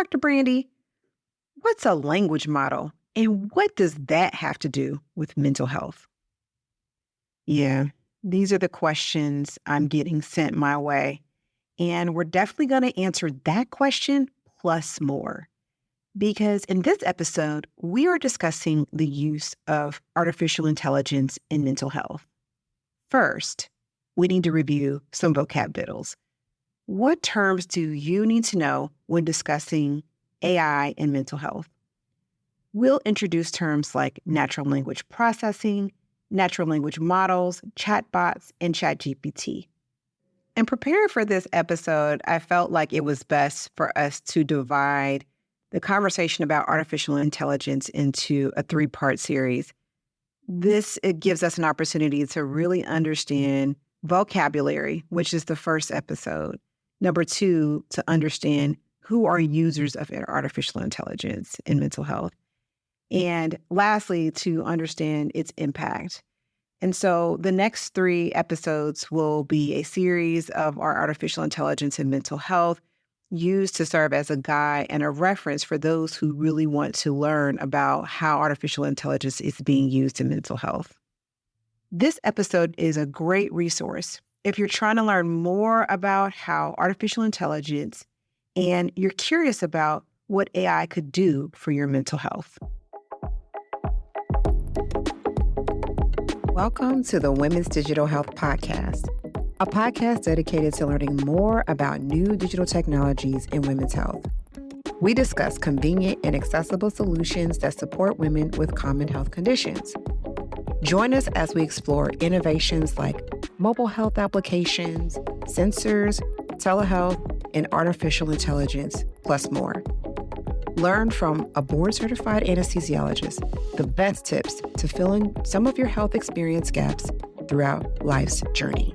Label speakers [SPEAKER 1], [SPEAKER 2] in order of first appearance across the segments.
[SPEAKER 1] Dr. Brandy, what's a language model and what does that have to do with mental health? Yeah, these are the questions I'm getting sent my way. And we're definitely going to answer that question plus more. Because in this episode, we are discussing the use of artificial intelligence in mental health. First, we need to review some vocab riddles. What terms do you need to know when discussing AI and mental health? We'll introduce terms like natural language processing, natural language models, chatbots, and Chat GPT. In preparing for this episode, I felt like it was best for us to divide the conversation about artificial intelligence into a 3-part series. It gives us an opportunity to really understand vocabulary, which is the first episode. Number 2, to understand who are users of artificial intelligence in mental health. And lastly, to understand its impact. And so the next 3 episodes will be a series of our artificial intelligence and mental health used to serve as a guide and a reference for those who really want to learn about how artificial intelligence is being used in mental health. This episode is a great resource if you're trying to learn more about how artificial intelligence and you're curious about what AI could do for your mental health. Welcome to the Women's Digital Health Podcast, a podcast dedicated to learning more about new digital technologies in women's health. We discuss convenient and accessible solutions that support women with common health conditions. Join us as we explore innovations like mobile health applications, sensors, telehealth, and artificial intelligence, plus more. Learn from a board-certified anesthesiologist the best tips to fill in some of your health experience gaps throughout life's journey.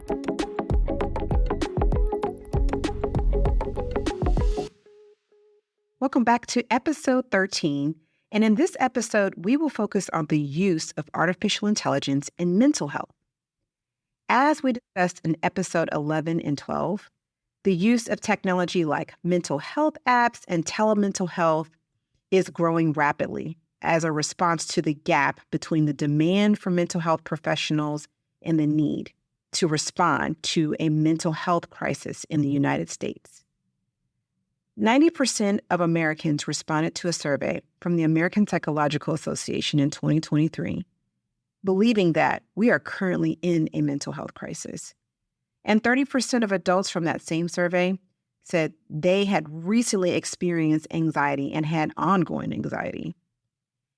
[SPEAKER 1] Welcome back to episode 13. And in this episode, we will focus on the use of artificial intelligence in mental health. As we discussed in episode 11 and 12, the use of technology like mental health apps and telemental health is growing rapidly as a response to the gap between the demand for mental health professionals and the need to respond to a mental health crisis in the United States. 90% of Americans responded to a survey from the American Psychological Association in 2023, believing that we are currently in a mental health crisis. And 30% of adults from that same survey said they had recently experienced anxiety and had ongoing anxiety.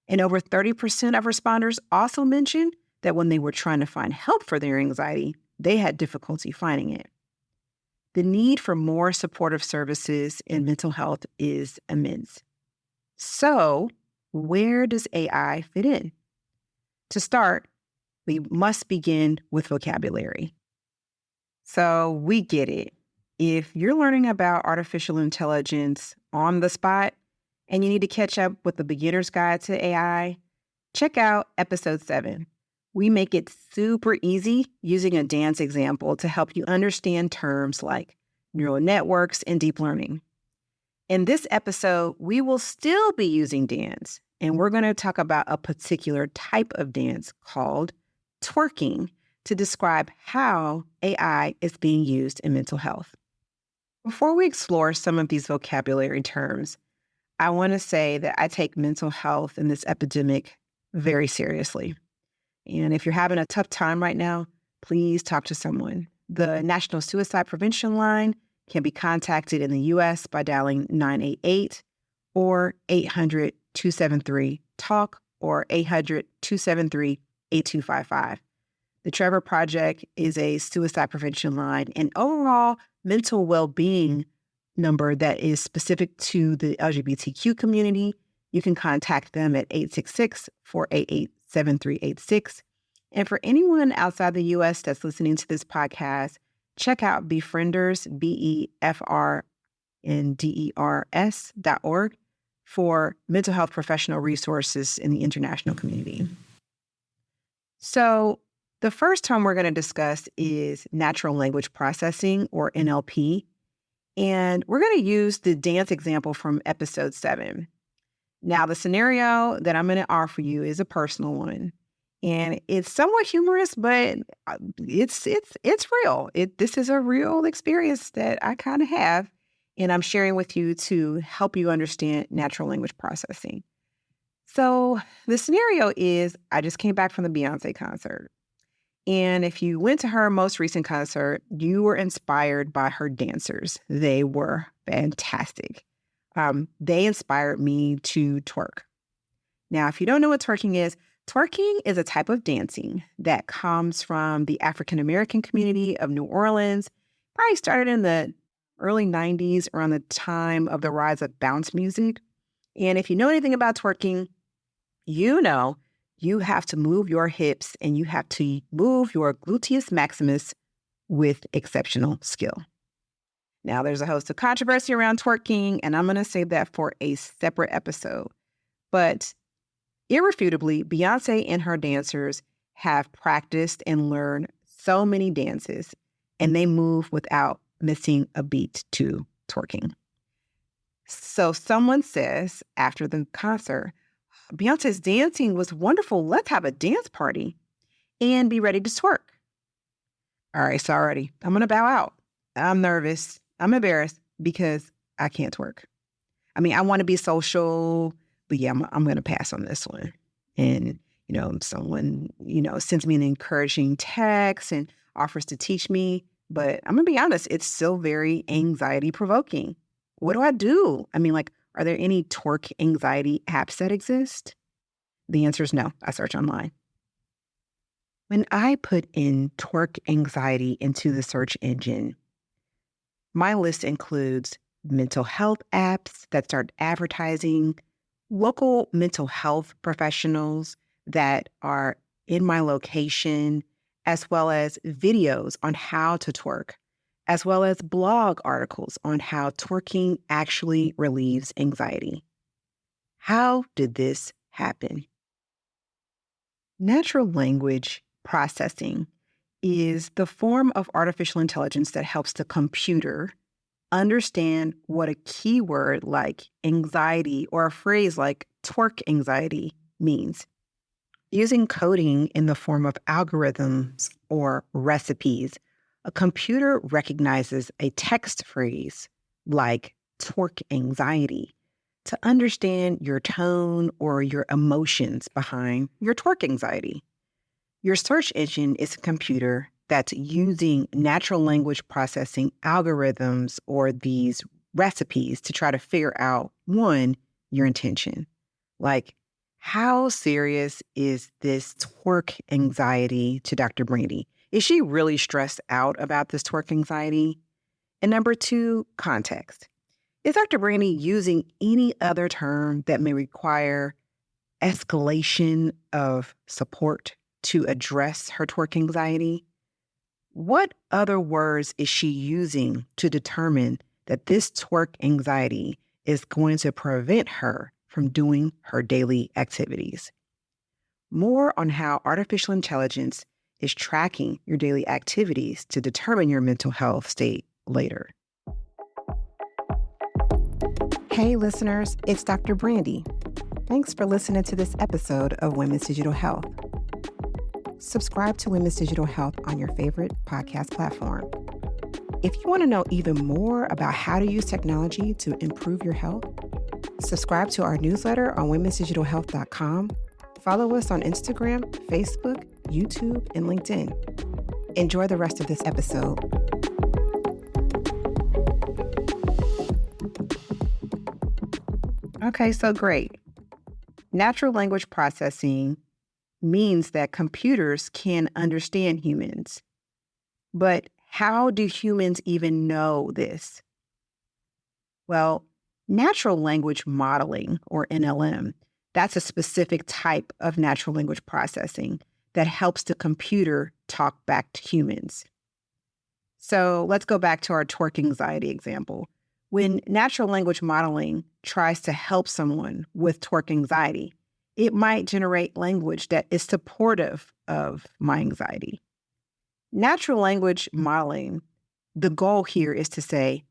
[SPEAKER 1] And over 30% of responders also mentioned that when they were trying to find help for their anxiety, they had difficulty finding it. The need for more supportive services in mental health is immense. So, where does AI fit in? To start, we must begin with vocabulary. So, we get it. If you're learning about artificial intelligence on the spot and you need to catch up with the beginner's guide to AI, check out episode 7. We make it super easy using a dance example to help you understand terms like neural networks and deep learning. In this episode, we will still be using dance, and we're going to talk about a particular type of dance called twerking to describe how AI is being used in mental health. Before we explore some of these vocabulary terms, I want to say that I take mental health and this epidemic very seriously. And if you're having a tough time right now, please talk to someone. The National Suicide Prevention Line can be contacted in the U.S. by dialing 988 or 800-273-TALK or 800-273-8255. The Trevor Project is a suicide prevention line and overall mental well-being number that is specific to the LGBTQ community. You can contact them at 866-488-7386. And for anyone outside the U.S. that's listening to this podcast, check out Befrienders, BEFRNDERS.org for mental health professional resources in the international community. So the first term we're going to discuss is natural language processing, or NLP. And we're going to use the dance example from episode 7. Now, the scenario that I'm going to offer you is a personal one. And it's somewhat humorous, but it's real. This is a real experience that I kind of have, and I'm sharing with you to help you understand natural language processing. So the scenario is I just came back from the Beyonce concert. And if you went to her most recent concert, you were inspired by her dancers. They were fantastic. They inspired me to twerk. Now, if you don't know what twerking is a type of dancing that comes from the African American community of New Orleans. Probably started in the early 90s, around the time of the rise of bounce music. And if you know anything about twerking, you know you have to move your hips and you have to move your gluteus maximus with exceptional skill. Now, there's a host of controversy around twerking, and I'm going to save that for a separate episode. But irrefutably, Beyonce and her dancers have practiced and learned so many dances, and they move without missing a beat to twerking. So someone says after the concert, Beyonce's dancing was wonderful. Let's have a dance party and be ready to twerk. All right, so already I'm going to bow out. I'm nervous. I'm embarrassed because I can't twerk. I mean, I want to be social, but yeah, I'm going to pass on this one. And, someone, sends me an encouraging text and offers to teach me. But I'm going to be honest, it's still very anxiety provoking. What do I do? I mean, are there any twerk anxiety apps that exist? The answer is no. I search online. When I put in twerk anxiety into the search engine, my list includes mental health apps that start advertising, local mental health professionals that are in my location, as well as videos on how to twerk, as well as blog articles on how twerking actually relieves anxiety. How did this happen? Natural language processing is the form of artificial intelligence that helps the computer understand what a keyword like anxiety or a phrase like twerk anxiety means. Using coding in the form of algorithms or recipes, a computer recognizes a text phrase like twerk anxiety to understand your tone or your emotions behind your twerk anxiety. Your search engine is a computer that's using natural language processing algorithms or these recipes to try to figure out, one, your intention. Like, how serious is this twerk anxiety to Dr. Brandy? Is she really stressed out about this twerk anxiety? And number 2, context. Is Dr. Brandy using any other term that may require escalation of support to address her twerk anxiety? What other words is she using to determine that this twerk anxiety is going to prevent her from doing her daily activities? More on how artificial intelligence is tracking your daily activities to determine your mental health state later. Hey listeners, it's Dr. Brandy. Thanks for listening to this episode of Women's Digital Health. Subscribe to Women's Digital Health on your favorite podcast platform. If you want to know even more about how to use technology to improve your health, subscribe to our newsletter on womensdigitalhealth.com. Follow us on Instagram, Facebook, YouTube, and LinkedIn. Enjoy the rest of this episode. Okay, so great. Natural language processing means that computers can understand humans. But how do humans even know this? Well, natural language modeling, or NLM, that's a specific type of natural language processing that helps the computer talk back to humans. So let's go back to our twerk anxiety example. When natural language modeling tries to help someone with twerk anxiety, it might generate language that is supportive of my anxiety. Natural language modeling, the goal here is to say,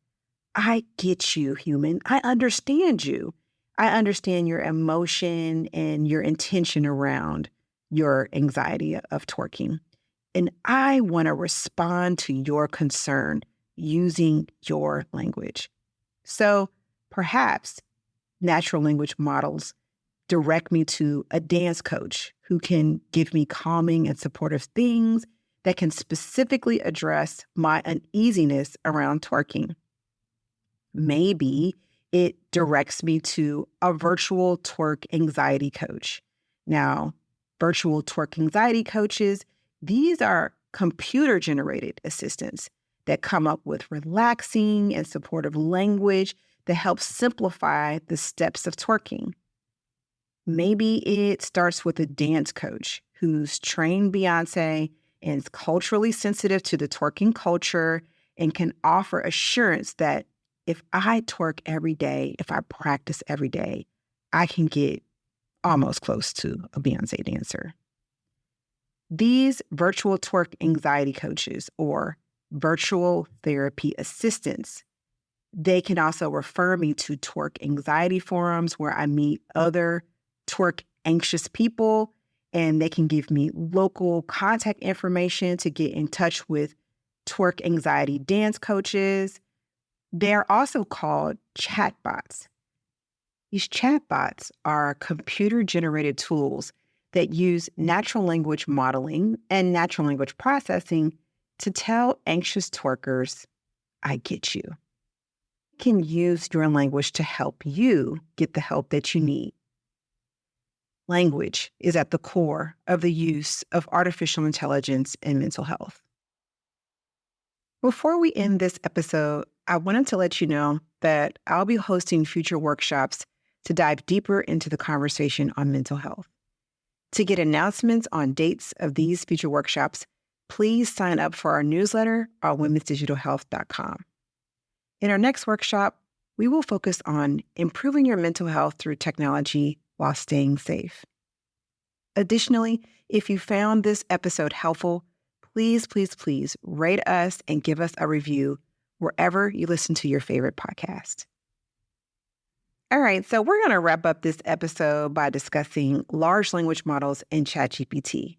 [SPEAKER 1] I get you, human. I understand you. I understand your emotion and your intention around your anxiety of twerking. And I want to respond to your concern using your language. So perhaps natural language models direct me to a dance coach who can give me calming and supportive things that can specifically address my uneasiness around twerking. Maybe it directs me to a virtual twerk anxiety coach. Now, virtual twerk anxiety coaches, these are computer generated assistants that come up with relaxing and supportive language that helps simplify the steps of twerking. Maybe it starts with a dance coach who's trained Beyonce and is culturally sensitive to the twerking culture and can offer assurance that if I twerk every day, if I practice every day, I can get almost close to a Beyonce dancer. These virtual twerk anxiety coaches or virtual therapy assistants, they can also refer me to twerk anxiety forums where I meet other twerk anxious people, and they can give me local contact information to get in touch with twerk anxiety dance coaches. They're also called chatbots. These chatbots are computer-generated tools that use natural language modeling and natural language processing to tell anxious twerkers, I get you. You can use your language to help you get the help that you need. Language is at the core of the use of artificial intelligence in mental health. Before we end this episode, I wanted to let you know that I'll be hosting future workshops to dive deeper into the conversation on mental health. To get announcements on dates of these future workshops, please sign up for our newsletter on womensdigitalhealth.com. In our next workshop, we will focus on improving your mental health through technology while staying safe. Additionally, if you found this episode helpful, please rate us and give us a review wherever you listen to your favorite podcast. All right, so we're going to wrap up this episode by discussing large language models and Chat GPT.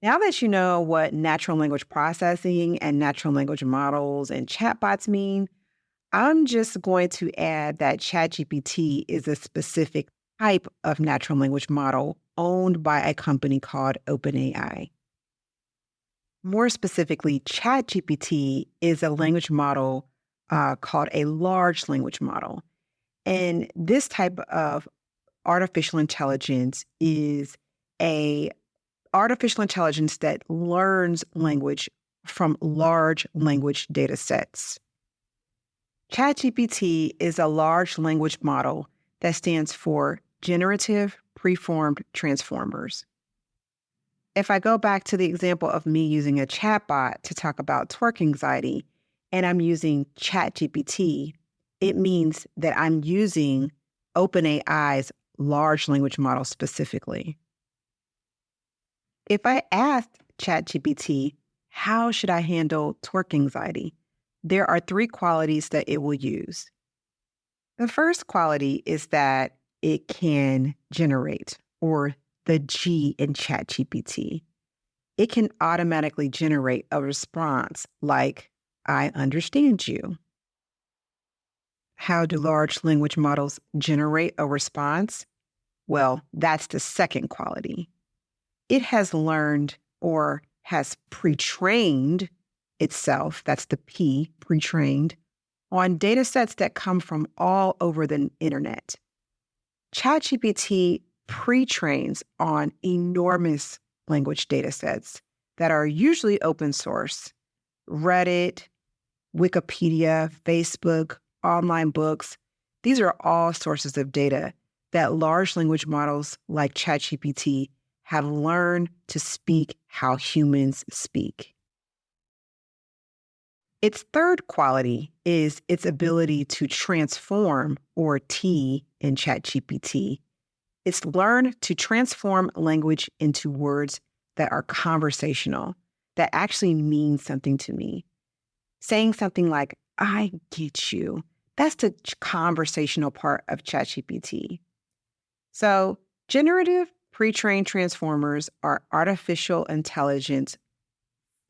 [SPEAKER 1] Now that you know what natural language processing and natural language models and chatbots mean, I'm just going to add that Chat GPT is a specific type of natural language model owned by a company called OpenAI. More specifically, Chat GPT is a language model called a large language model. And this type of artificial intelligence is a artificial intelligence that learns language from large language data sets. ChatGPT is a large language model that stands for Generative Preformed Transformers. If I go back to the example of me using a chatbot to talk about twerk anxiety, and I'm using ChatGPT, it means that I'm using OpenAI's large language model specifically. If I asked ChatGPT, how should I handle twerk anxiety? There are 3 qualities that it will use. The first quality is that it can generate, or the G in ChatGPT. It can automatically generate a response like, I understand you. How do large language models generate a response? Well, that's the second quality. It has learned or has pre-trained itself, that's the P, pre-trained, on data sets that come from all over the internet. ChatGPT pre-trains on enormous language data sets that are usually open source. Reddit, Wikipedia, Facebook, online books, these are all sources of data that large language models like ChatGPT have learned to speak how humans speak. Its third quality is its ability to transform, or T in ChatGPT. It's learned to transform language into words that are conversational, that actually mean something to me. Saying something like, I get you. That's the conversational part of Chat GPT. So, generative pre-trained transformers are artificial intelligence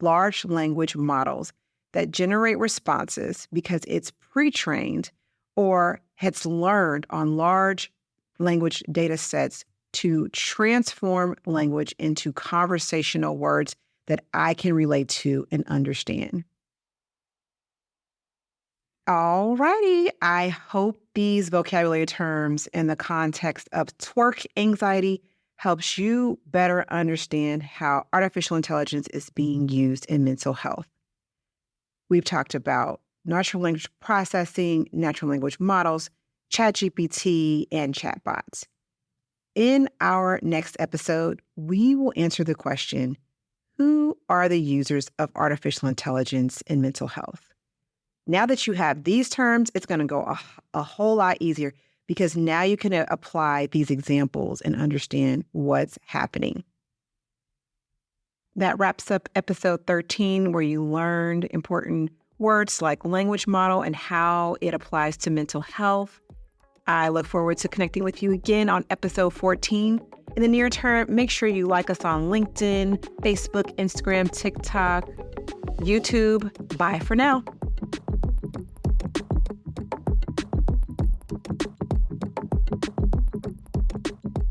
[SPEAKER 1] large language models that generate responses because it's pre-trained or has learned on large language data sets to transform language into conversational words that I can relate to and understand. All righty. I hope these vocabulary terms in the context of twerk anxiety helps you better understand how artificial intelligence is being used in mental health. We've talked about natural language processing, natural language models, Chat GPT, and chatbots. In our next episode, we will answer the question, who are the users of artificial intelligence in mental health? Now that you have these terms, it's going to go a whole lot easier because now you can apply these examples and understand what's happening. That wraps up episode 13, where you learned important words like language model and how it applies to mental health. I look forward to connecting with you again on episode 14. In the near term, make sure you like us on LinkedIn, Facebook, Instagram, TikTok, YouTube. Bye for now.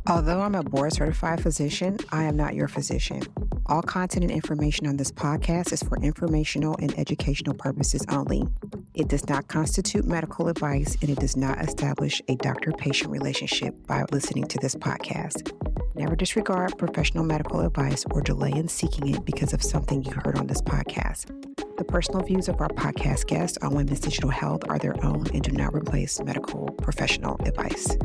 [SPEAKER 1] Although I'm a board-certified physician, I am not your physician. All content and information on this podcast is for informational and educational purposes only. It does not constitute medical advice, and it does not establish a doctor-patient relationship by listening to this podcast. Never disregard professional medical advice or delay in seeking it because of something you heard on this podcast. The personal views of our podcast guests on women's digital health are their own and do not replace medical professional advice.